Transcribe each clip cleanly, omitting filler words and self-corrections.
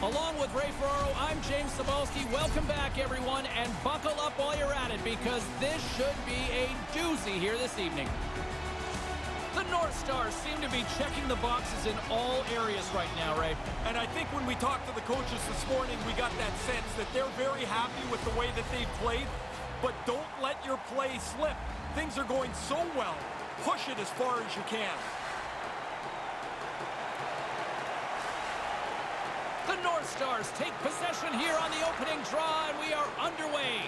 Along with Ray Ferraro, I'm James Cebulski. Welcome back, everyone, and buckle up while you're at it because this should be a doozy here this evening. The North Stars seem to be checking the boxes in all areas right now, Ray. And I think when we talked to the coaches this morning, we got that sense that they're very happy with the way that they've played, but don't let your play slip. Things are going so well. Push it as far as you can. The North Stars take possession here on the opening draw, and we are underway.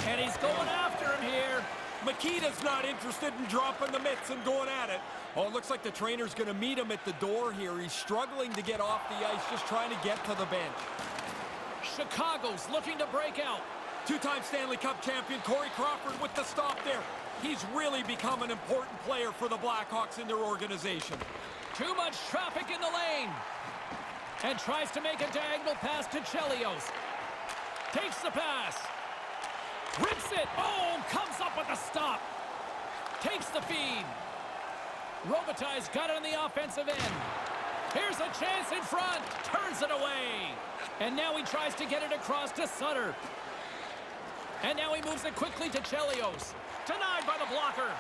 And he's going after him here. Mikita's not interested in dropping the mitts and going at it. Oh, it looks like the trainer's going to meet him at the door here. He's struggling to get off the ice, just trying to get to the bench. Chicago's looking to break out. Two-time Stanley Cup champion Corey Crawford with the stop there. He's really become an important player for the Blackhawks in their organization. Too much traffic in the lane. And tries to make a diagonal pass to Chelios. Takes the pass. Rips it. Oh, comes up with a stop. Takes the feed. Robitaille's got it on the offensive end. Here's a chance in front. Turns it away. And now he tries to get it across to Sutter. And now he moves it quickly to Chelios. Denied by the blocker.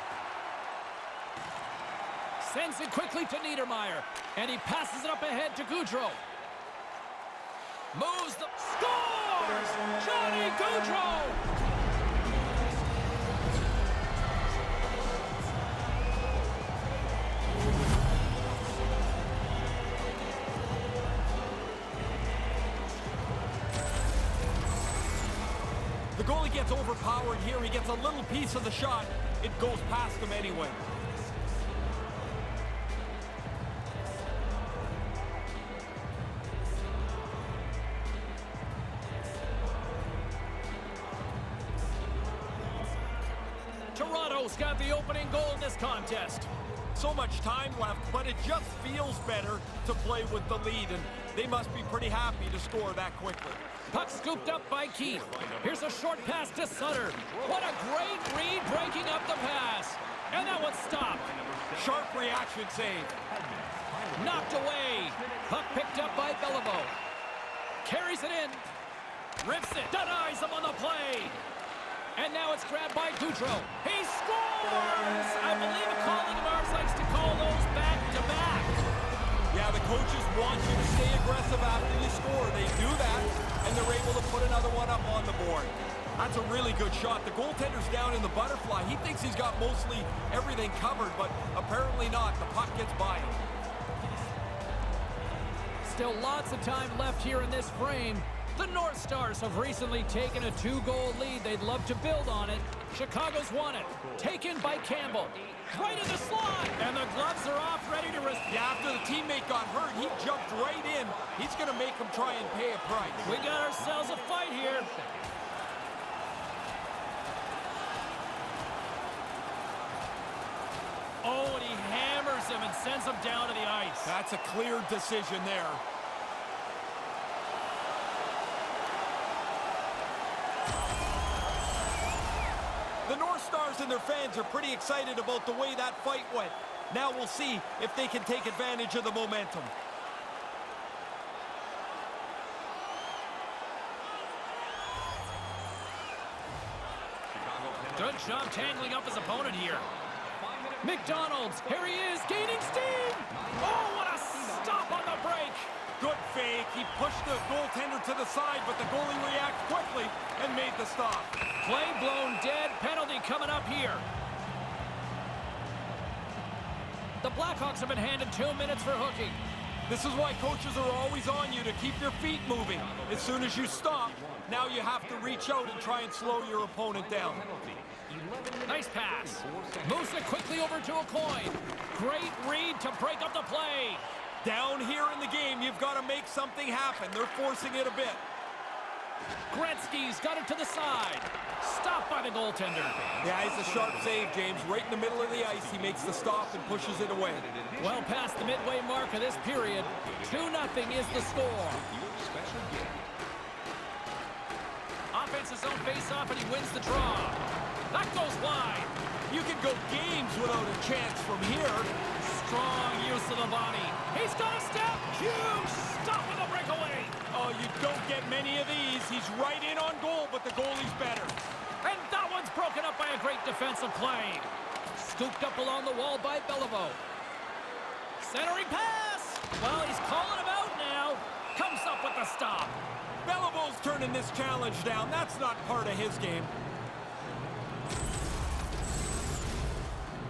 Sends it quickly to Niedermeyer. And he passes it up ahead to Gaudreau. Moves the... Scores! Johnny Gaudreau! The goalie gets overpowered here. He gets a little piece of the shot. It goes past him anyway. Toronto's got the opening goal in this contest. So much time left, but it just feels better to play with the lead, and they must be pretty happy to score that quickly. Puck scooped up by Keith. Here's a short pass to Sutter. What a great read breaking up the pass. And that one's stopped. Sharp reaction save. Knocked away. Puck picked up by Beliveau. Carries it in. Rips it. Denies him on the play. And now it's grabbed by Gaudreau. He scores! I believe a colleague of ours likes to call those back-to-back. Yeah, the coaches want you to stay aggressive after you score. They do that, and they're able to put another one up on the board. That's a really good shot. The goaltender's down in the butterfly. He thinks he's got mostly everything covered, but apparently not. The puck gets by him. Still lots of time left here in this frame. The North Stars have recently taken a 2-goal lead. They'd love to build on it. Chicago's won it. Taken by Campbell. Right in the slot. And the gloves are off, ready to receive. Yeah, after the teammate got hurt, he jumped right in. He's going to make him try and pay a price. We got ourselves a fight here. Oh, and he hammers him and sends him down to the ice. That's a clear decision there. The North Stars and their fans are pretty excited about the way that fight went. Now we'll see if they can take advantage of the momentum. Good job tangling up his opponent here. McDonald's, here he is, gaining steam. Oh, what a stop on the break. Good fake. He pushed the goaltender to the side, but the goalie reacted quickly and made the stop. Play blown dead. Penalty coming up here. The Blackhawks have been handed 2 minutes for hooking. This is why coaches are always on you to keep your feet moving. As soon as you stop, now you have to reach out and try and slow your opponent down. Nice pass. Moves it quickly over to a coin. Great read to break up the play. Down here in the game, you've got to make something happen. They're forcing it a bit. Gretzky's got it to the side. Stopped by the goaltender. Yeah, it's a sharp save, James. Right in the middle of the ice, he makes the stop and pushes it away. Well past the midway mark of this period. 2-0 is the score. Offensive zone face-off, and he wins the draw. That goes wide. You can go games without a chance from here. Strong use of the body. He's got a step. Huge stop with a breakaway. Oh, you don't get many of these. He's right in on goal, but the goalie's better. And that one's broken up by a great defensive play. Scooped up along the wall by Beliveau. Centering pass. Well, he's calling him out now. Comes up with the stop. Beliveau's turning this challenge down. That's not part of his game.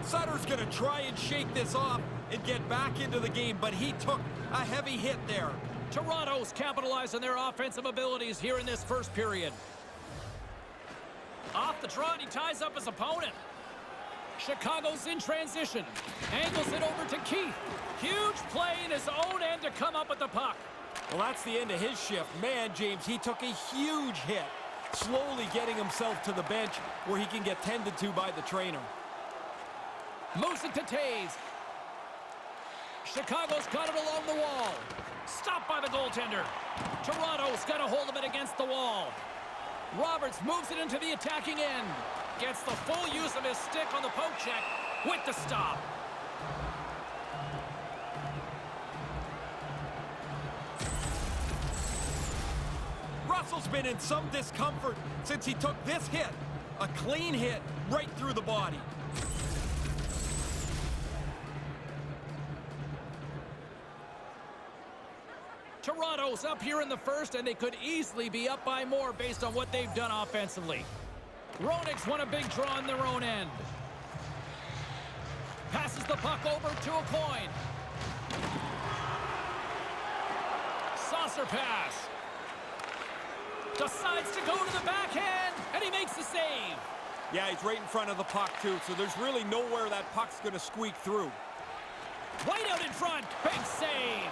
Sutter's going to try and shake this off and get back into the game, but he took a heavy hit there. Toronto's capitalized on their offensive abilities here in this first period. Off the draw, and he ties up his opponent. Chicago's in transition. Angles it over to Keith. Huge play in his own end to come up with the puck. Well, that's the end of his shift. Man, James, he took a huge hit, slowly getting himself to the bench where he can get tended to by the trainer. Moves it to Taves. Chicago's got it along the wall. Stopped by the goaltender. Toronto's got a hold of it against the wall. Roberts moves it into the attacking end. Gets the full use of his stick on the poke check with the stop. Russell's been in some discomfort since he took this hit. A clean hit right through the body. Toronto's up here in the first, and they could easily be up by more based on what they've done offensively. Roenick's won a big draw on their own end. Passes the puck over to a coin. Saucer pass. Decides to go to the backhand, and he makes the save. Yeah, he's right in front of the puck, too, so there's really nowhere that puck's going to squeak through. White out in front. Big save.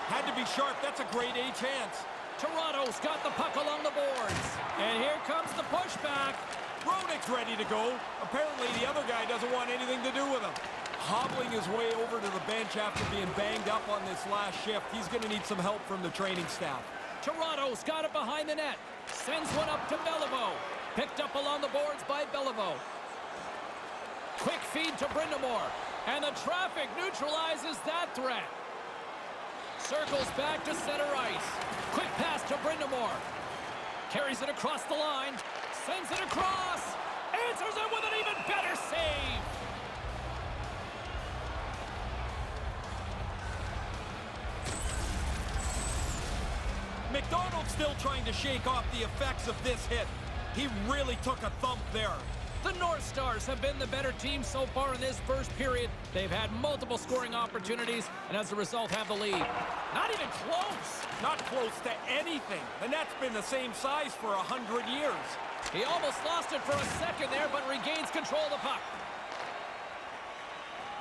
Had to be sharp. That's a grade A chance. Toronto's got the puck along the boards. And here comes the pushback. Roenick's ready to go. Apparently, the other guy doesn't want anything to do with him. Hobbling his way over to the bench after being banged up on this last shift. He's going to need some help from the training staff. Toronto's got it behind the net. Sends one up to Beliveau. Picked up along the boards by Beliveau. Quick feed to Brind'Amour. And the traffic neutralizes that threat. Circles back to center ice. Quick pass to Brind'Amour. Carries it across the line. Sends it across. Answers it with an even better save. McDonald's still trying to shake off the effects of this hit. He really took a thump there. The North Stars have been the better team so far in this first period. They've had multiple scoring opportunities, and as a result have the lead. Not even close. Not close to anything. The net's been the same size for 100 years. He almost lost it for a second there, but regains control of the puck.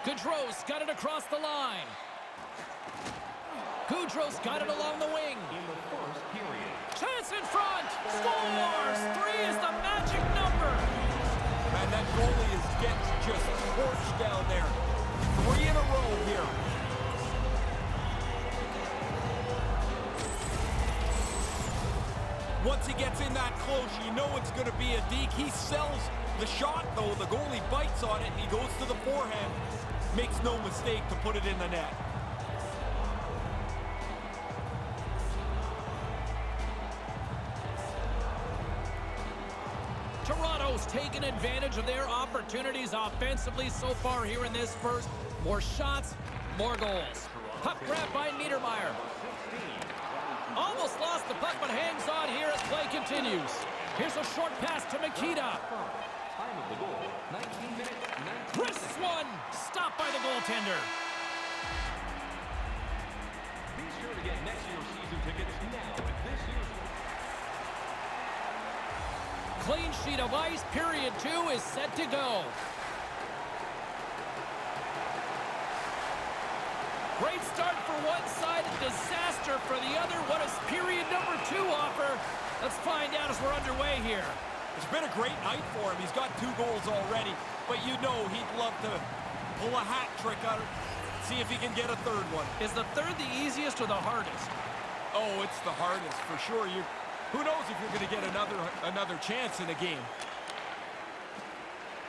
Gaudreau's got it across the line. Gaudreau's got it along the wing. In the first period. Chance in front. Scores. 3 is the magic number. And that goalie is getting just torched down there. 3 in a row here. Once he gets in that close, you know it's going to be a deke. He sells the shot, though. The goalie bites on it, and he goes to the forehand. Makes no mistake to put it in the net. Toronto's taken advantage of their opportunities offensively so far here in this first. More shots, more goals. Puck grab by Niedermayer. Almost lost the puck, but hangs on here as play continues. Here's a short pass to Mikita. Time of the goal, 19 minutes, 19 Wrists one. Stopped by the goaltender. Be sure to get next year's season tickets now at this year's. Clean sheet of ice. Period 2 is set to go. Great start for one side, disaster for the other. What does period number 2 offer? Let's find out as we're underway here. It's been a great night for him. He's got 2 goals already, but you know he'd love to pull a hat trick out, see if he can get a 3rd one. Is the 3rd the easiest or the hardest? Oh, it's the hardest for sure. Who knows if you're going to get another chance in a game.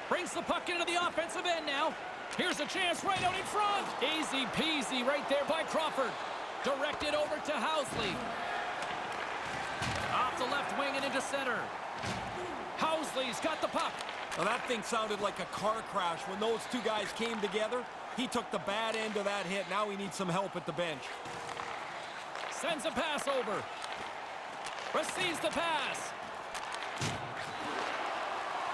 Brings the puck into the offensive end now. Here's a chance right out in front. Easy peasy right there by Crawford. Directed over to Housley. Off the left wing and into center. Housley's got the puck. Now that thing sounded like a car crash when those two guys came together. He took the bad end of that hit. Now he needs some help at the bench. Sends a pass over. Receives the pass.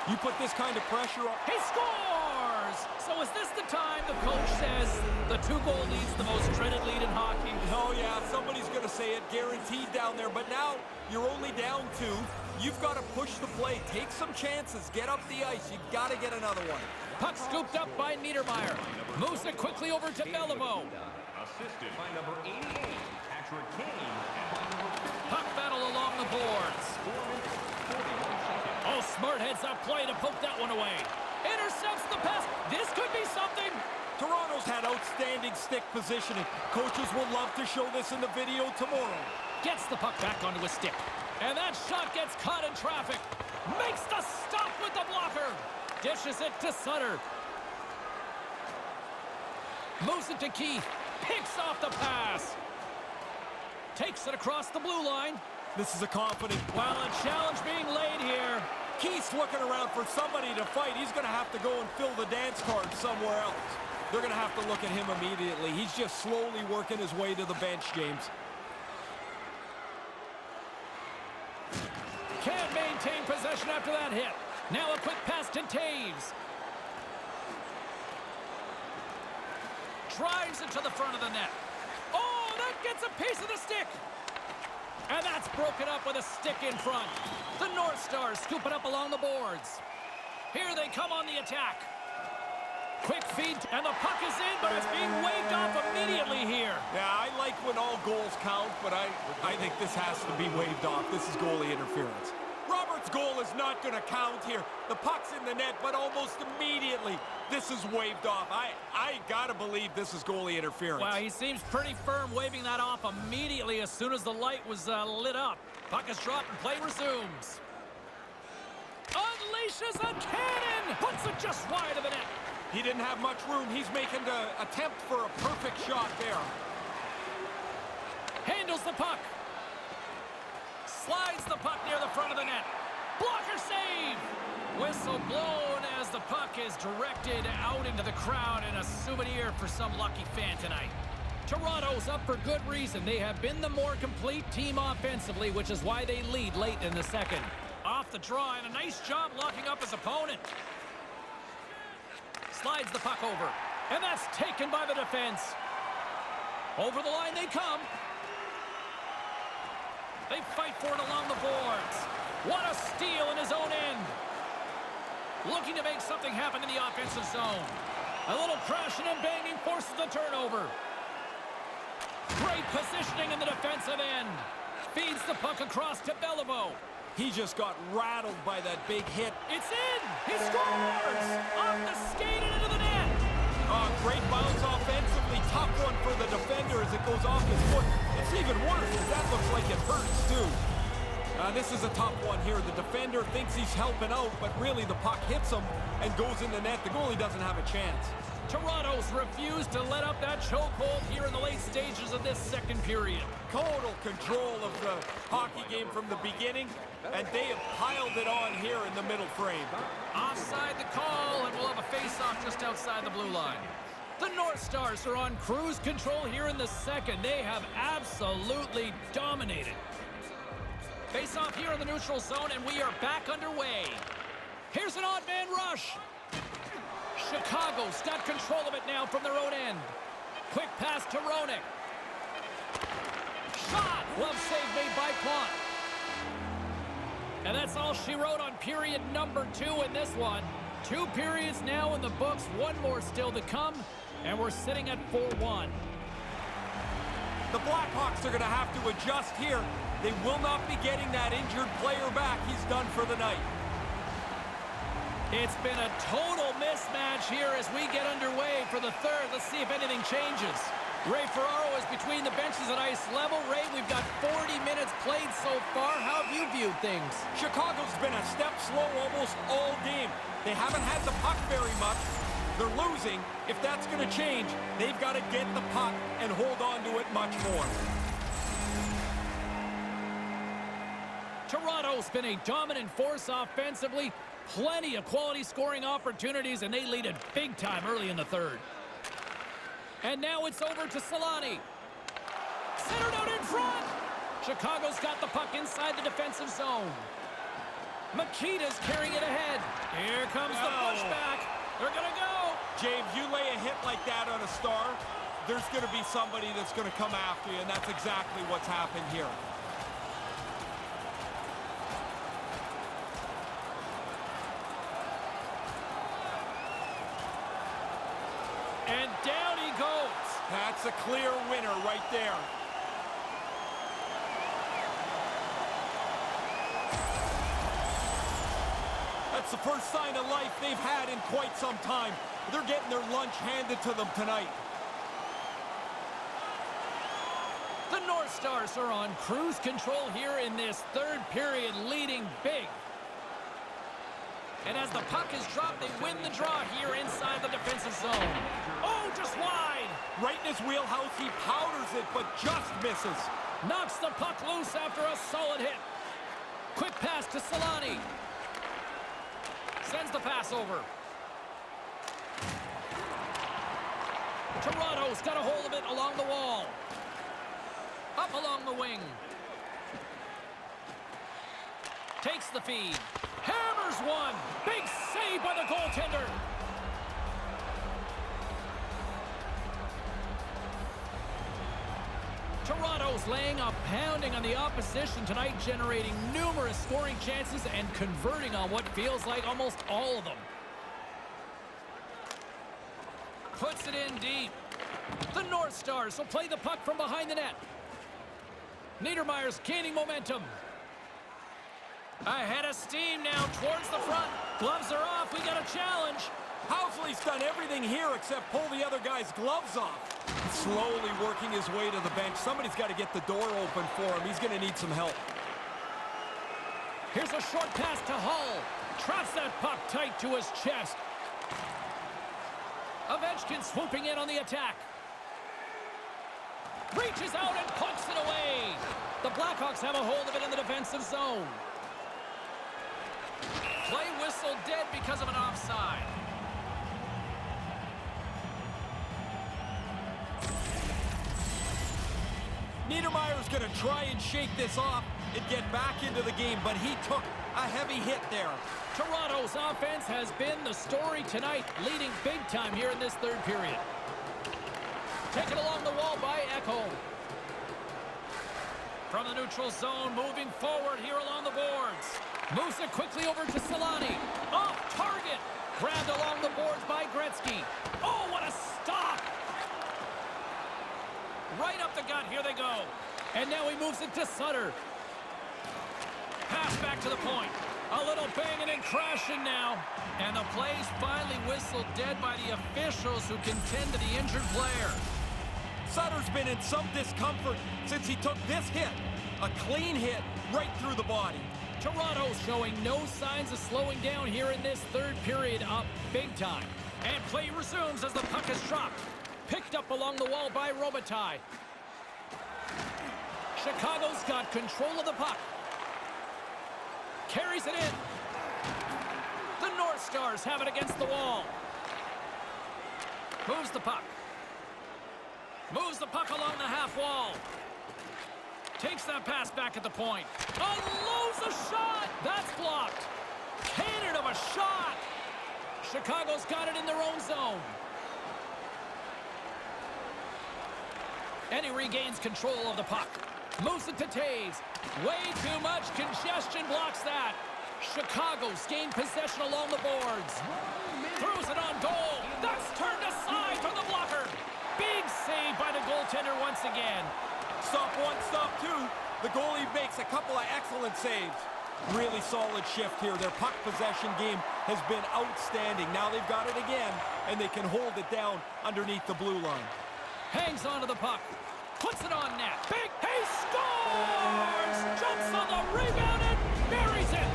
You put this kind of pressure on... He scores! So is this the time the coach says the 2-goal lead's the most dreaded lead in hockey? Oh, yeah, somebody's going to say it, guaranteed down there. But now you're only down 2. You've got to push the play. Take some chances. Get up the ice. You've got to get another one. Puck scooped up by Niedermeyer. Moves it quickly over to Beliveau. Assisted by number 88, Patrick Kane. Puck battle along the boards. Oh, smart heads-up play to poke that one away. Intercepts the pass. This could be something. Toronto's had outstanding stick positioning. Coaches will love to show this in the video tomorrow. Gets the puck back onto his stick. And that shot gets caught in traffic. Makes the stop with the blocker. Dishes it to Sutter. Moves it to Keith. Picks off the pass. Takes it across the blue line. This is a confident... Well, a challenge being laid here. Keith's looking around for somebody to fight. He's going to have to go and fill the dance card somewhere else. They're going to have to look at him immediately. He's just slowly working his way to the bench, James. Can't maintain possession after that hit. Now a quick pass to Taves. Drives it to the front of the net. Oh, that gets a piece of the stick. And that's broken up with a stick in front. The North Stars scoop it up along the boards. Here they come on the attack. Quick feed, and the puck is in, but it's being waved off immediately here. Yeah, I like when all goals count, but I think this has to be waved off. This is goalie interference. Robert's goal is not going to count here. The puck's in the net, but almost immediately, this is waved off. I got to believe this is goalie interference. Well, he seems pretty firm waving that off immediately as soon as the light was lit up. Puck is dropped and play resumes. Unleashes a cannon! Puts it just wide of the net. He didn't have much room. He's making the attempt for a perfect shot there. Handles the puck. Slides the puck near the front of the net. Blocker save! Whistle blown as the puck is directed out into the crowd, and a souvenir for some lucky fan tonight. Toronto's up for good reason. They have been the more complete team offensively, which is why they lead late in the second. Off the draw, and a nice job locking up his opponent. Slides the puck over, and that's taken by the defense. Over the line they come. They fight for it along the boards. What a steal in his own end. Looking to make something happen in the offensive zone. A little crashing and banging forces the turnover. Great positioning in the defensive end. Feeds the puck across to Beliveau. He just got rattled by that big hit. It's in! He scores! Off the skate and into the net! Oh, great bounce offensively. Tough one for the defender as it goes off his foot. It's even worse because that looks like it hurts, too. This is a tough one here. The defender thinks he's helping out, but really the puck hits him and goes in the net. The goalie doesn't have a chance. Toronto's refused to let up that chokehold here in the late stages of this second period. Total control of the hockey game from the beginning, and they have piled it on here in the middle frame. Offside the call, and we'll have a face-off just outside the blue line. The North Stars are on cruise control here in the second. They have absolutely dominated. Face-off here in the neutral zone, and we are back underway. Here's an odd man rush. Chicago's got control of it now from their own end. Quick pass to Roenick. Shot! Glove save made by Plot. And that's all she wrote on period number 2 in this one. 2 periods now in the books, 1 more still to come, and we're sitting at 4-1. The Blackhawks are going to have to adjust here. They will not be getting that injured player back. He's done for the night. It's been a total mismatch here as we get underway for the third. Let's see if anything changes. Ray Ferraro is between the benches at ice level. Ray, we've got 40 minutes played so far. How have you viewed things? Chicago's been a step slow almost all game. They haven't had the puck very much. They're losing. If that's going to change, they've got to get the puck and hold on to it much more. Toronto's been a dominant force offensively. Plenty of quality scoring opportunities, and they lead it big time early in the third. And now it's over to Solani. Centered out in front. Chicago's got the puck inside the defensive zone. Makita's carrying it ahead. Here comes the pushback. They're going to go. James, you lay a hit like that on a star, there's going to be somebody that's going to come after you, and that's exactly what's happened here. And down he goes. That's a clear winner right there. That's the first sign of life they've had in quite some time. They're getting their lunch handed to them tonight. The North Stars are on cruise control here in this third period, leading big. And as the puck is dropped, they win the draw here inside the defensive zone. Oh, just wide. Right in his wheelhouse, he powders it, but just misses. Knocks the puck loose after a solid hit. Quick pass to Solani. Sends the pass over. Toronto's got a hold of it along the wall. Up along the wing. Takes the feed. Hammers one. Big save by the goaltender. Toronto's laying a pounding on the opposition tonight, generating numerous scoring chances and converting on what feels like almost all of them. Puts it in deep. The North Stars will play the puck from behind the net. Niedermayer's gaining momentum. Ahead of steam now towards the front. Gloves are off. We got a challenge. Housley's done everything here except pull the other guy's gloves off. Slowly working his way to the bench. Somebody's got to get the door open for him. He's going to need some help. Here's a short pass to Hull. Traps that puck tight to his chest. Ovechkin swooping in on the attack. Reaches out and puts it away. The Blackhawks have a hold of it in the defensive zone. Play whistle dead because of an offside. Niedermayer's going to try and shake this off and get back into the game, but he took a heavy hit there. Toronto's offense has been the story tonight, leading big time here in this third period. Taken along the wall by Ekholm. From the neutral zone, moving forward here along the boards. Moves it quickly over to Solani. Off target. Grabbed along the boards by Gretzky. Oh, what a stop! Right up the gut. Here they go. And now he moves it to Sutter. Pass back to the point. A little banging and crashing now. And the play's finally whistled dead by the officials who contend to the injured player. Sutter's been in some discomfort since he took this hit. A clean hit right through the body. Toronto's showing no signs of slowing down here in this third period, up big time. And play resumes as the puck is dropped. Picked up along the wall by Robitaille. Chicago's got control of the puck. Carries it in. The North Stars have it against the wall. Moves the puck. Moves the puck along the half wall. Takes that pass back at the point. Unloads a shot. That's blocked. Cannon of a shot. Chicago's got it in their own zone. And he regains control of the puck. Moves it to Taves. Way too much congestion blocks that. Chicago's gained possession along the boards. Throws it on goal. That's turned aside from the blocker. Big save by the goaltender once again. Stop one, stop two. The goalie makes a couple of excellent saves. Really solid shift here. Their puck possession game has been outstanding. Now they've got it again, and they can hold it down underneath the blue line. Hangs onto the puck. Puts it on net. Big, he scores! Jumps on the rebound and buries it.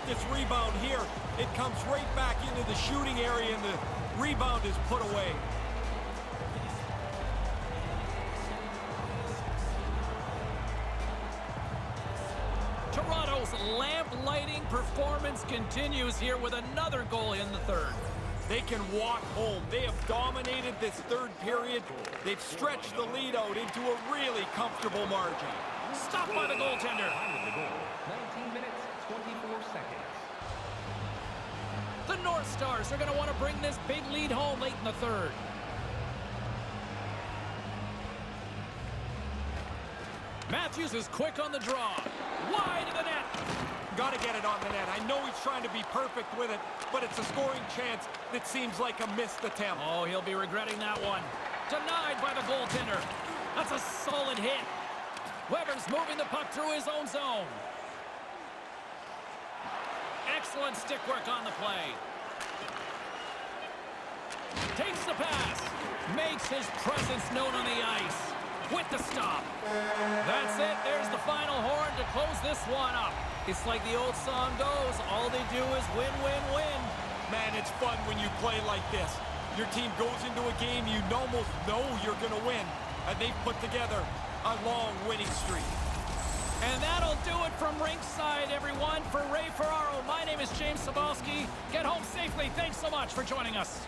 this rebound here. It comes right back into the shooting area, and the rebound is put away. Toronto's lamp-lighting performance continues here with another goal in the third. They can walk home. They have dominated this third period. They've stretched the lead out into a really comfortable margin. Stopped by the goaltender. 19 minutes, 24 seconds. The North Stars are going to want to bring this big lead home late in the third. Matthews is quick on the draw. Wide of the net. Got to get it on the net. I know he's trying to be perfect with it, but it's a scoring chance that seems like a missed attempt. Oh, he'll be regretting that one. Denied by the goaltender. That's a solid hit. Weber's moving the puck through his own zone. Excellent stick work on the play. Takes the pass. Makes his presence known on the ice. With the stop. That's it. There's the final horn to close this one up. It's like the old song goes, all they do is win, win, win. Man, it's fun when you play like this. Your team goes into a game you almost know you're going to win, and they've put together a long winning streak. And that'll do it from Rinkside, everyone. For Ray Ferraro, my name is James Cybulski. Get home safely. Thanks so much for joining us.